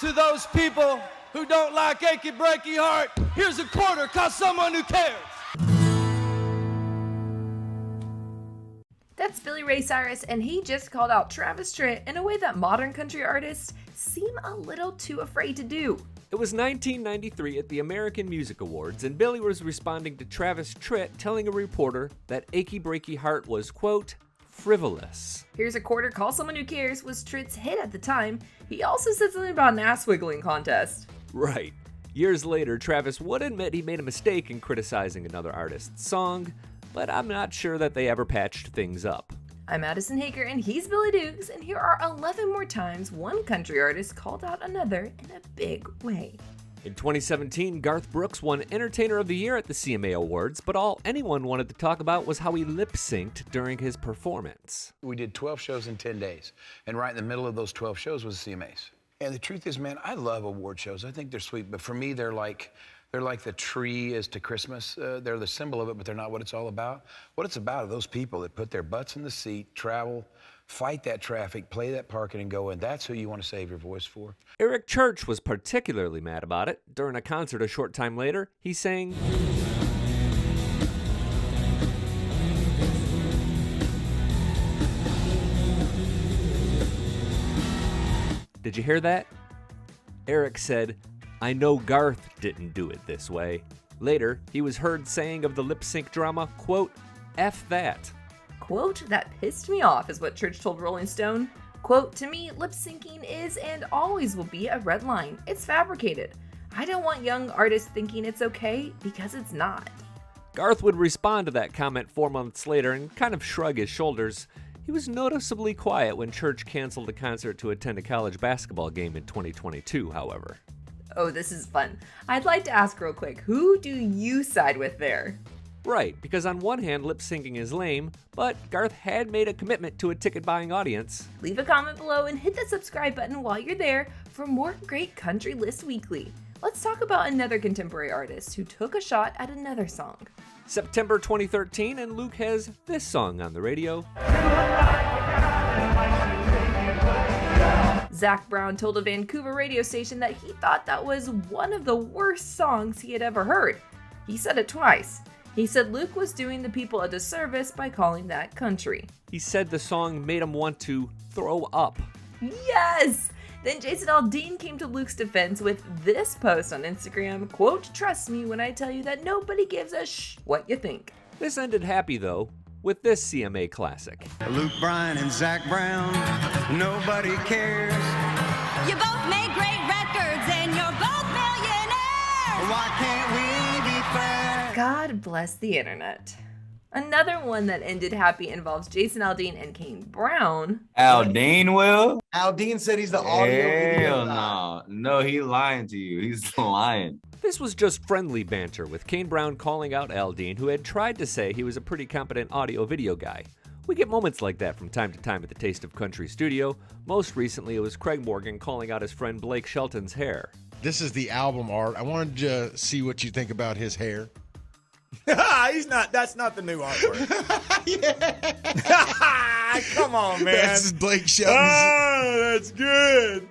To those people who don't like achy breaky heart, here's a quarter, cause someone who cares. That's Billy Ray Cyrus, and he just called out Travis Tritt in a way that modern country artists seem a little too afraid to do. It was 1993 at the American Music Awards, and Billy was responding to Travis Tritt telling a reporter that Achy Breaky Heart was, quote, frivolous. Here's a quarter, call someone who cares was Tritt's hit at the time. He also said something about an ass wiggling contest. Right. Years later, Travis would admit he made a mistake in criticizing another artist's song, but I'm not sure that they ever patched things up. I'm Addison Hager, and he's Billy Dukes, and here are 11 more times one country artist called out another in a big way. In 2017, Garth Brooks won Entertainer of the Year at the CMA Awards, but all anyone wanted to talk about was how he lip-synced during his performance. We did 12 shows in 10 days, and right in the middle of those 12 shows was the CMAs. And the truth is, man, I love award shows. I think they're sweet, but for me, they're like the tree is to Christmas. They're the symbol of it, but they're not what it's all about. What it's about are those people that put their butts in the seat, travel, fight that traffic, play that parking, and go in. That's who you want to save your voice for. Eric Church was particularly mad about it. During a concert a short time later, he sang, "Did you hear that?" Eric said, "I know Garth didn't do it this way." Later, he was heard saying of the lip-sync drama, quote, "F that." Quote, that pissed me off is what Church told Rolling Stone. Quote, to me, lip-syncing is and always will be a red line. It's fabricated. I don't want young artists thinking it's okay because it's not. Garth would respond to that comment 4 months later and kind of shrug his shoulders. He was noticeably quiet when Church canceled a concert to attend a college basketball game in 2022, however. Oh, this is fun. I'd like to ask real quick, who do you side with there? Right, because on one hand, lip-syncing is lame, but Garth had made a commitment to a ticket-buying audience. Leave a comment below and hit the subscribe button while you're there for more great Country List Weekly. Let's talk about another contemporary artist who took a shot at another song. September 2013, and Luke has this song on the radio. Zac Brown told a Vancouver radio station that he thought that was one of the worst songs he had ever heard. He said it twice. He said Luke was doing the people a disservice by calling that country. He said the song made him want to throw up. Yes! Then Jason Aldean came to Luke's defense with this post on Instagram, quote, trust me when I tell you that nobody gives a what you think. This ended happy though, with this CMA classic. Luke Bryan and Zac Brown, nobody cares. You both made great records and you're both millionaires. Why can't we be friends? God bless the internet. Another one that ended happy involves Jason Aldean and Kane Brown. Aldean will? Aldean said he's the audio video. Hell no, he lying to you. He's lying. This was just friendly banter, with Kane Brown calling out Aldean, who had tried to say he was a pretty competent audio-video guy. We get moments like that from time to time at the Taste of Country studio. Most recently, it was Craig Morgan calling out his friend Blake Shelton's hair. This is the album art. I wanted to see what you think about his hair. That's not the new artwork. Come on, man. This is Blake Shelton. Oh, that's good.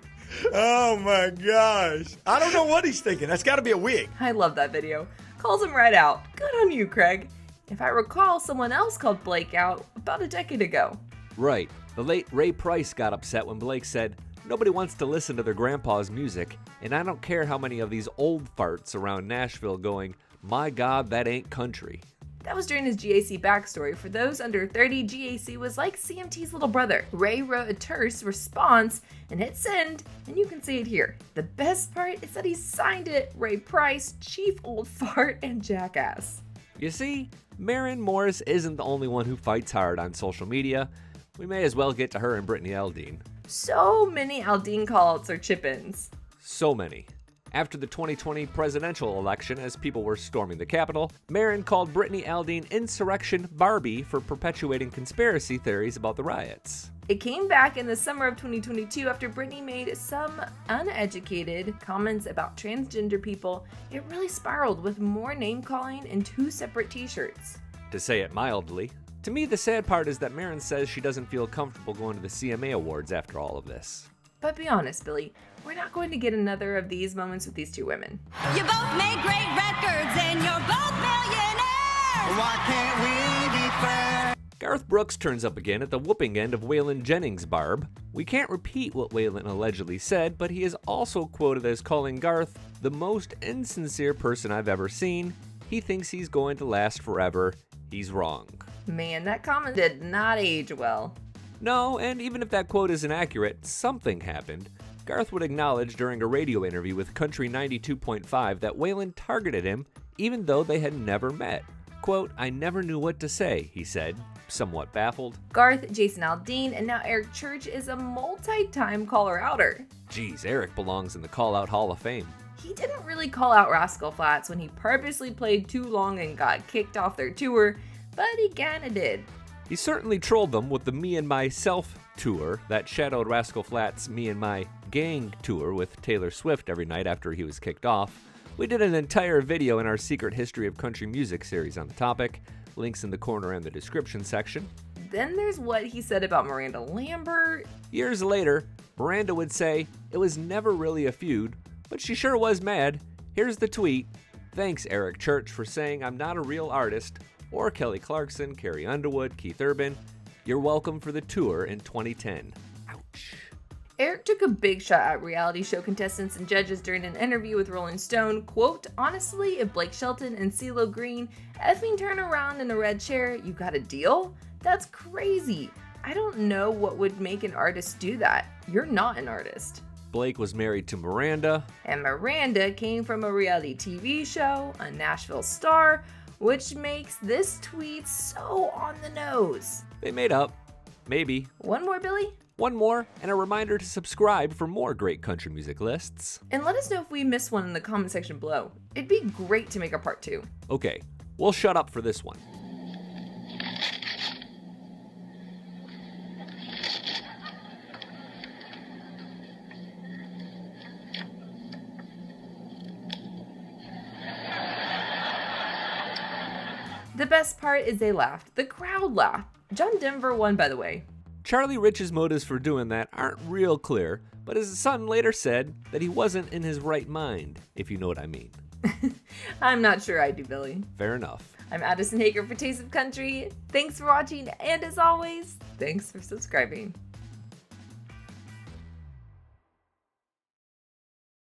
Oh my gosh. I don't know what he's thinking. That's got to be a wig. I love that video. Calls him right out. Good on you, Craig. If I recall, someone else called Blake out about a decade ago. Right. The late Ray Price got upset when Blake said, nobody wants to listen to their grandpa's music, and I don't care how many of these old farts around Nashville going, my God, that ain't country. That was during his GAC backstory. For those under 30, GAC was like CMT's little brother. Ray wrote a terse response and hit send, and you can see it here. The best part is that he signed it Ray Price, Chief Old Fart, and Jackass. You see, Maren Morris isn't the only one who fights hard on social media. We may as well get to her and Brittany Aldean. So many Aldean callouts are chip-ins. So many. After the 2020 presidential election, as people were storming the Capitol, Maren called Brittany Aldean Insurrection Barbie for perpetuating conspiracy theories about the riots. It came back in the summer of 2022 after Brittany made some uneducated comments about transgender people. It really spiraled with more name-calling and 2 separate t-shirts. To say it mildly. To me, the sad part is that Maren says she doesn't feel comfortable going to the CMA Awards after all of this. But be honest, Billy, we're not going to get another of these moments with these two women. You both made great records and you're both millionaires. Why can't we be friends? Garth Brooks turns up again at the whooping end of Waylon Jennings' barb. We can't repeat what Waylon allegedly said, but he is also quoted as calling Garth the most insincere person I've ever seen. He thinks he's going to last forever. He's wrong. Man, that comment did not age well. No, and even if that quote isn't accurate, something happened. Garth would acknowledge during a radio interview with Country 92.5 that Waylon targeted him even though they had never met. Quote, "I never knew what to say," he said, somewhat baffled. Garth, Jason Aldean, and now Eric Church is a multi-time caller-outer. Geez, Eric belongs in the Call-Out Hall of Fame. He didn't really call out Rascal Flatts when he purposely played too long and got kicked off their tour, but he kinda did. He certainly trolled them with the Me and Myself tour that shadowed Rascal Flatts' Me and My Gang tour with Taylor Swift every night after he was kicked off. We did an entire video in our Secret History of Country Music series on the topic. Links in the corner and the description section. Then there's what he said about Miranda Lambert. Years later, Miranda would say, "It was never really a feud, but she sure was mad. Here's the tweet. Thanks, Eric Church, for saying I'm not a real artist." Or Kelly Clarkson, Carrie Underwood, Keith Urban. "You're welcome for the tour in 2010. Ouch. Eric took a big shot at reality show contestants and judges during an interview with Rolling Stone. Quote, "Honestly, if Blake Shelton and CeeLo Green effing turn around in a red chair, you got a deal? That's crazy. I don't know what would make an artist do that. You're not an artist." Blake was married to Miranda. And Miranda came from a reality TV show, a Nashville star, which makes this tweet so on the nose. They made up. Maybe. One more, Billy? One more, and a reminder to subscribe for more great country music lists. And let us know if we missed one in the comment section below. It'd be great to make a part 2. Okay, we'll shut up for this one. The best part is they laughed. The crowd laughed. John Denver won, by the way. Charlie Rich's motives for doing that aren't real clear, but his son later said that he wasn't in his right mind, if you know what I mean. I'm not sure I do, Billy. Fair enough. I'm Addison Hager for Taste of Country. Thanks for watching, and as always, thanks for subscribing.